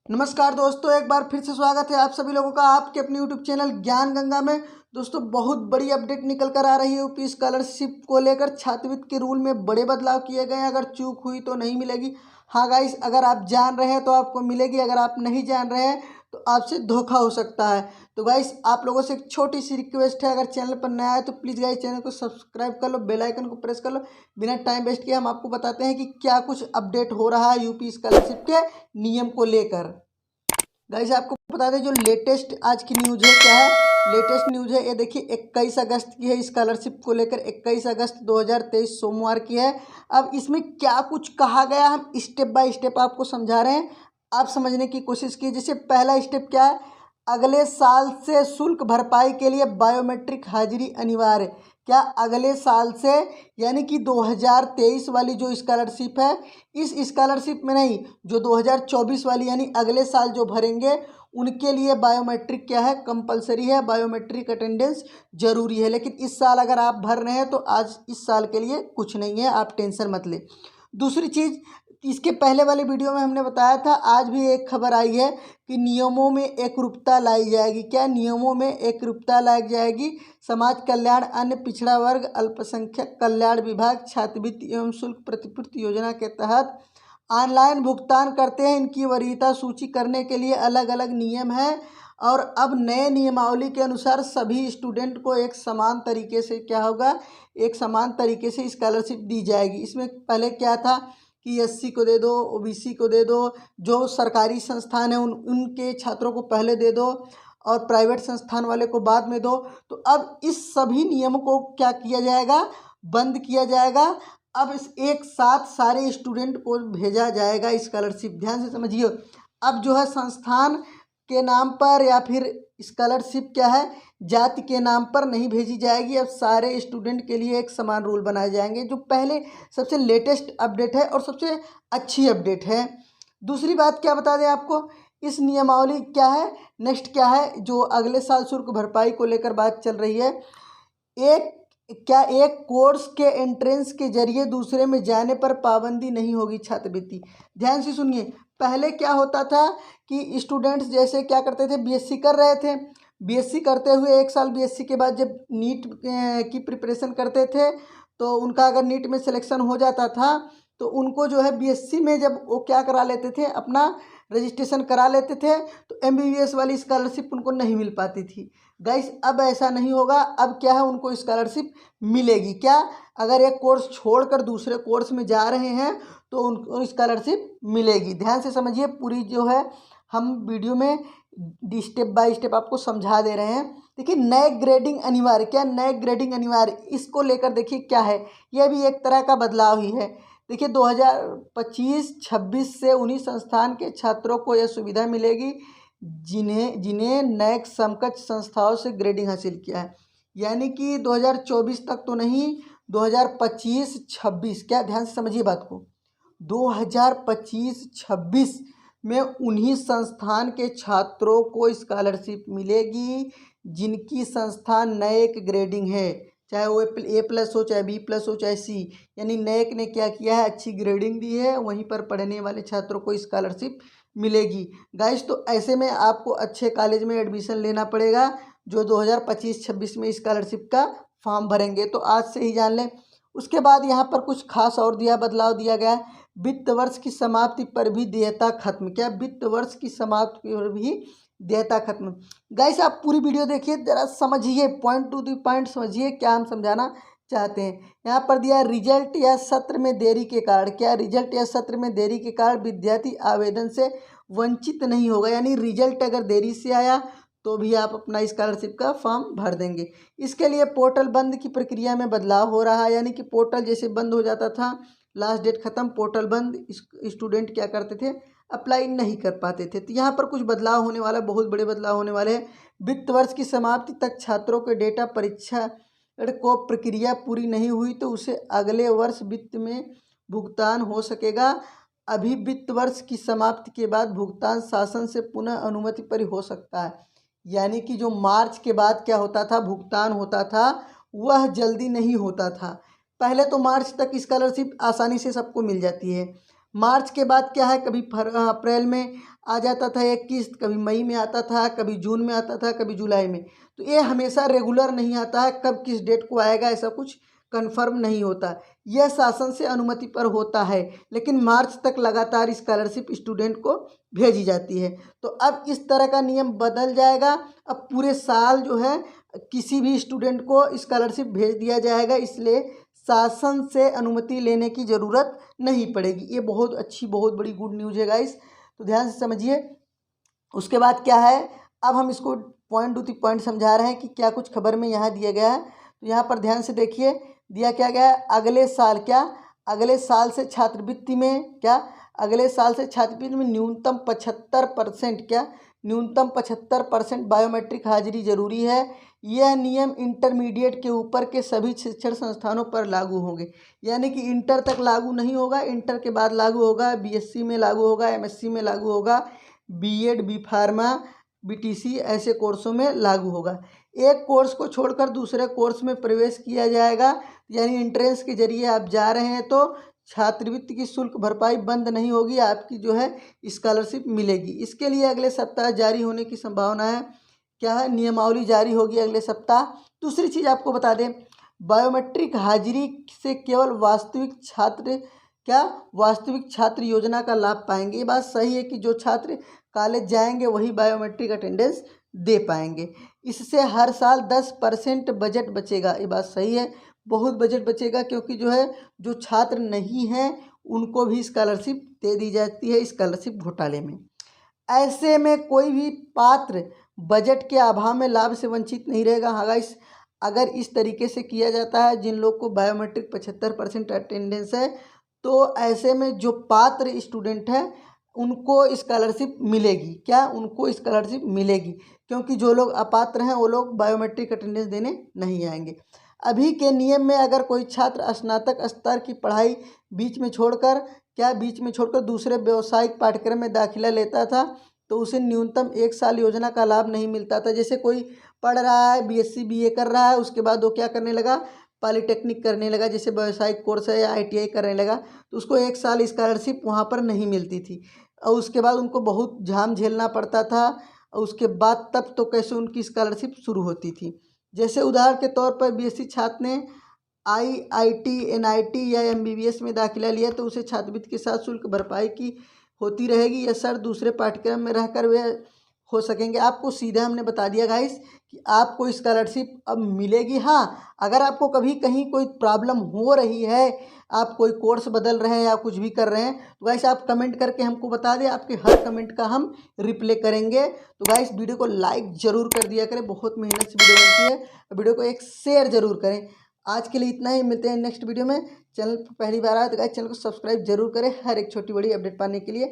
नमस्कार दोस्तों, एक बार फिर से स्वागत है आप सभी लोगों का आपके अपने यूट्यूब चैनल ज्ञान गंगा में। दोस्तों, बहुत बड़ी अपडेट निकल कर आ रही है। यूपी स्कॉलरशिप को लेकर छात्रवृत्ति के रूल में बड़े बदलाव किए गए हैं। अगर चूक हुई तो नहीं मिलेगी। हाँ गाइस, अगर आप जान रहे हैं तो आपको मिलेगी, अगर आप नहीं जान रहे हैं तो आपसे धोखा हो सकता है। तो गाइस, आप लोगों से एक छोटी सी रिक्वेस्ट है, अगर चैनल पर नया है तो प्लीज़ गाइस चैनल को सब्सक्राइब कर लो, बेल आइकन को प्रेस कर लो। बिना टाइम वेस्ट किए हम आपको बताते हैं कि क्या कुछ अपडेट हो रहा है यूपी स्कॉलरशिप के नियम को लेकर। गाइस, आपको बता दें जो लेटेस्ट आज की न्यूज़ है, क्या है लेटेस्ट न्यूज़ है, ये देखिए 21 अगस्त की है। स्कॉलरशिप को लेकर 21 अगस्त 2023 सोमवार की है। अब इसमें क्या कुछ कहा गया हम स्टेप बाय स्टेप आपको समझा रहे हैं, आप समझने की कोशिश कीजिए। जैसे पहला स्टेप क्या है, अगले साल से शुल्क भरपाई के लिए बायोमेट्रिक हाजिरी अनिवार्य। क्या अगले साल से, यानी कि 2023 वाली जो स्कॉलरशिप है, इस स्कॉलरशिप में नहीं, जो 2024 वाली यानी अगले साल जो भरेंगे उनके लिए बायोमेट्रिक क्या है, कंपलसरी है। बायोमेट्रिक अटेंडेंस जरूरी है। लेकिन इस साल अगर आप भर रहे हैं तो आज इस साल के लिए कुछ नहीं है, आप टेंशन मत ले। दूसरी चीज़, इसके पहले वाले वीडियो में हमने बताया था, आज भी एक खबर आई है कि नियमों में एकरूपता लाई जाएगी। क्या नियमों में एकरूपता लाई जाएगी? समाज कल्याण अन्य पिछड़ा वर्ग अल्पसंख्यक कल्याण विभाग छात्रवृत्ति एवं शुल्क प्रतिपूर्ति योजना के तहत ऑनलाइन भुगतान करते हैं। इनकी वरीयता सूची करने के लिए अलग अलग नियम हैं। और अब नए नियमावली के अनुसार सभी स्टूडेंट को एक समान तरीके से क्या होगा, एक समान तरीके से स्कॉलरशिप दी जाएगी। इसमें पहले क्या था कि एससी को दे दो, ओबीसी को दे दो, जो सरकारी संस्थान है उनके छात्रों को पहले दे दो और प्राइवेट संस्थान वाले को बाद में दो। तो अब इस सभी नियम को क्या किया जाएगा, बंद किया जाएगा। अब इस एक साथ सारे स्टूडेंट को भेजा जाएगा स्कॉलरशिप। ध्यान से समझिए, अब जो है संस्थान के नाम पर या फिर स्कॉलरशिप क्या है, जाति के नाम पर नहीं भेजी जाएगी। अब सारे स्टूडेंट के लिए एक समान रूल बनाए जाएंगे, जो पहले सबसे लेटेस्ट अपडेट है और सबसे अच्छी अपडेट है। दूसरी बात क्या बता दें आपको, इस नियमावली क्या है, नेक्स्ट क्या है, जो अगले साल शुल्क भरपाई को लेकर बात चल रही है। एक कोर्स के एंट्रेंस के जरिए दूसरे में जाने पर पाबंदी नहीं होगी छात्रवृत्ति। ध्यान से सुनिए, पहले क्या होता था कि स्टूडेंट्स जैसे क्या करते थे, बीएससी कर रहे थे, बीएससी करते हुए एक साल बीएससी के बाद जब नीट की प्रिपरेशन करते थे तो उनका अगर नीट में सिलेक्शन हो जाता था तो उनको जो है बीएससी में जब वो क्या करा लेते थे, अपना रजिस्ट्रेशन करा लेते थे, तो एमबीबीएस वाली स्कॉलरशिप उनको नहीं मिल पाती थी। गाइस, अब ऐसा नहीं होगा। अब क्या है, उनको स्कॉलरशिप मिलेगी। क्या, अगर एक कोर्स छोड़कर दूसरे कोर्स में जा रहे हैं तो उनको स्कॉलरशिप मिलेगी। ध्यान से समझिए, पूरी जो है हम वीडियो में स्टेप बाय स्टेप आपको समझा दे रहे हैं। देखिए, नए ग्रेडिंग अनिवार्य। क्या नए ग्रेडिंग अनिवार्य, इसको लेकर देखिए क्या है, यह भी एक तरह का बदलाव ही है। देखिए 2025-26 से उन्हीं संस्थान के छात्रों को यह सुविधा मिलेगी जिन्हें जिन्हें नैक समकक्ष संस्थाओं से ग्रेडिंग हासिल किया है। यानी कि 2024 तक तो नहीं, 2025-26, क्या ध्यान से समझिए बात को, 2025-26 में उन्हीं संस्थान के छात्रों को स्कॉलरशिप मिलेगी जिनकी संस्थान नैक ग्रेडिंग है, चाहे वो A+ हो, चाहे B+ हो, चाहे C। यानी नैक ने क्या किया है, अच्छी ग्रेडिंग दी है, वहीं पर पढ़ने वाले छात्रों को स्कॉलरशिप मिलेगी। गाइस, तो ऐसे में आपको अच्छे कॉलेज में एडमिशन लेना पड़ेगा जो 2025-26 में स्कॉलरशिप का फॉर्म भरेंगे। तो आज से ही जान लें। उसके बाद यहाँ पर कुछ खास और बदलाव दिया गया है। वित्त वर्ष की समाप्ति पर भी देयता खत्म। क्या, वित्त वर्ष की समाप्ति पर भी देयता खत्म। गाइस, आप पूरी वीडियो देखिए, जरा समझिए, पॉइंट टू द पॉइंट समझिए क्या हम समझाना चाहते हैं। यहाँ पर दिया रिजल्ट या सत्र में देरी के कारण। क्या, रिजल्ट या सत्र में देरी के कारण विद्यार्थी आवेदन से वंचित नहीं होगा। यानी रिजल्ट अगर देरी से आया तो भी आप अपना स्कॉलरशिप का फॉर्म भर देंगे। इसके लिए पोर्टल बंद की प्रक्रिया में बदलाव हो रहा है। यानी कि पोर्टल जैसे बंद हो जाता था, लास्ट डेट खत्म, पोर्टल बंद, स्टूडेंट क्या करते थे, अप्लाई नहीं कर पाते थे। तो यहाँ पर कुछ बदलाव होने वाला, बहुत बड़े बदलाव होने वाले हैं। वित्त वर्ष की समाप्ति तक छात्रों के डेटा परीक्षा को प्रक्रिया पूरी नहीं हुई तो उसे अगले वर्ष वित्त में भुगतान हो सकेगा। अभी वित्त वर्ष की समाप्ति के बाद भुगतान शासन से पुनः अनुमति पर हो सकता है। यानी कि जो मार्च के बाद क्या होता था, भुगतान होता था, वह जल्दी नहीं होता था। पहले तो मार्च तक स्कॉलरशिप आसानी से सबको मिल जाती है, मार्च के बाद क्या है, कभी अप्रैल में आ जाता था एक किस्त, कभी मई में आता था, कभी जून में आता था, कभी जुलाई में। तो ये हमेशा रेगुलर नहीं आता है, कब किस डेट को आएगा ऐसा कुछ कंफर्म नहीं होता। यह शासन से अनुमति पर होता है, लेकिन मार्च तक लगातार स्कॉलरशिप स्टूडेंट को भेजी जाती है। तो अब इस तरह का नियम बदल जाएगा। अब पूरे साल जो है किसी भी स्टूडेंट को स्कॉलरशिप भेज दिया जाएगा, इसलिए शासन से अनुमति लेने की ज़रूरत नहीं पड़ेगी। ये बहुत अच्छी, बहुत बड़ी गुड न्यूज़ है गाइस, तो ध्यान से समझिए। उसके बाद क्या है, अब हम इसको पॉइंट टू पॉइंट समझा रहे हैं कि क्या कुछ खबर में यहाँ दिया गया है। तो यहाँ पर ध्यान से देखिए, दिया क्या गया है, अगले साल क्या, अगले साल से छात्रवृत्ति में क्या, अगले साल से छात्रवृत्ति में न्यूनतम 75% क्या, न्यूनतम 75% बायोमेट्रिक हाजिरी जरूरी है। यह नियम इंटरमीडिएट के ऊपर के सभी शिक्षण संस्थानों पर लागू होंगे। यानी कि इंटर तक लागू नहीं होगा, इंटर के बाद लागू होगा, बीएससी में लागू होगा, एमएससी में लागू होगा, बीएड, बी फार्मा, बीटीसी ऐसे कोर्सों में लागू होगा। एक कोर्स को छोड़कर दूसरे कोर्स में प्रवेश किया जाएगा, यानी एंट्रेंस के जरिए आप जा रहे हैं तो छात्रवृत्ति की शुल्क भरपाई बंद नहीं होगी, आपकी जो है स्कॉलरशिप मिलेगी। इसके लिए अगले सप्ताह जारी होने की संभावना है। क्या है, नियमावली जारी होगी अगले सप्ताह। दूसरी चीज़ आपको बता दें, बायोमेट्रिक हाजिरी से केवल वास्तविक छात्र क्या, वास्तविक छात्र योजना का लाभ पाएंगे। ये बात सही है कि जो छात्र कॉलेज जाएंगे वही बायोमेट्रिक अटेंडेंस दे पाएंगे। इससे हर साल 10% बजट बचेगा। ये बात सही है, बहुत बजट बचेगा, क्योंकि जो है जो छात्र नहीं हैं उनको भी स्कॉलरशिप दे दी जाती है स्कॉलरशिप घोटाले में। ऐसे में कोई भी पात्र बजट के अभाव में लाभ से वंचित नहीं रहेगा। हाँ गाइस, अगर इस तरीके से किया जाता है, जिन लोग को बायोमेट्रिक 75% अटेंडेंस है, तो ऐसे में जो पात्र स्टूडेंट हैं उनको स्कॉलरशिप मिलेगी। क्या, उनको स्कॉलरशिप मिलेगी, क्योंकि जो लोग अपात्र हैं वो लोग बायोमेट्रिक अटेंडेंस देने नहीं आएंगे। अभी के नियम में अगर कोई छात्र स्नातक स्तर की पढ़ाई बीच में छोड़कर दूसरे व्यावसायिक पाठ्यक्रम में दाखिला लेता था, तो उसे न्यूनतम 1 साल योजना का लाभ नहीं मिलता था। जैसे कोई पढ़ रहा है, बीएससी बीए कर रहा है, उसके बाद वो क्या करने लगा, पॉलीटेक्निक करने लगा, जैसे व्यावसायिक कोर्स है या आईटीआई करने लगा, तो उसको 1 साल स्कॉलरशिप वहाँ पर नहीं मिलती थी, और उसके बाद उनको बहुत झाम झेलना पड़ता था, और उसके बाद तब तो कैसे उनकी स्कॉलरशिप शुरू होती थी। जैसे उदाहरण के तौर पर बीएससी छात्र ने आईआईटी, एनआईटी या एमबीबीएस में दाखिला लिया, तो उसे छात्रवृत्ति के साथ शुल्क भरपाई की होती रहेगी। यह सर दूसरे पाठ्यक्रम में रहकर वे हो सकेंगे। आपको सीधा हमने बता दिया गाइस कि आपको स्कॉलरशिप अब मिलेगी। हाँ, अगर आपको कभी कहीं कोई प्रॉब्लम हो रही है, आप कोई कोर्स बदल रहे हैं या कुछ भी कर रहे हैं, तो गाइस आप कमेंट करके हमको बता दें, आपके हर कमेंट का हम रिप्लाई करेंगे। तो गाइस वीडियो को लाइक ज़रूर कर दिया करें, बहुत मेहनत से वीडियो बनती है। वीडियो को एक शेयर ज़रूर करें। आज के लिए इतना ही, मिलते हैं नेक्स्ट वीडियो में। चैनल पर पहली बार आए तो गाइस चैनल को सब्सक्राइब जरूर करें, हर एक छोटी बड़ी अपडेट पाने के लिए।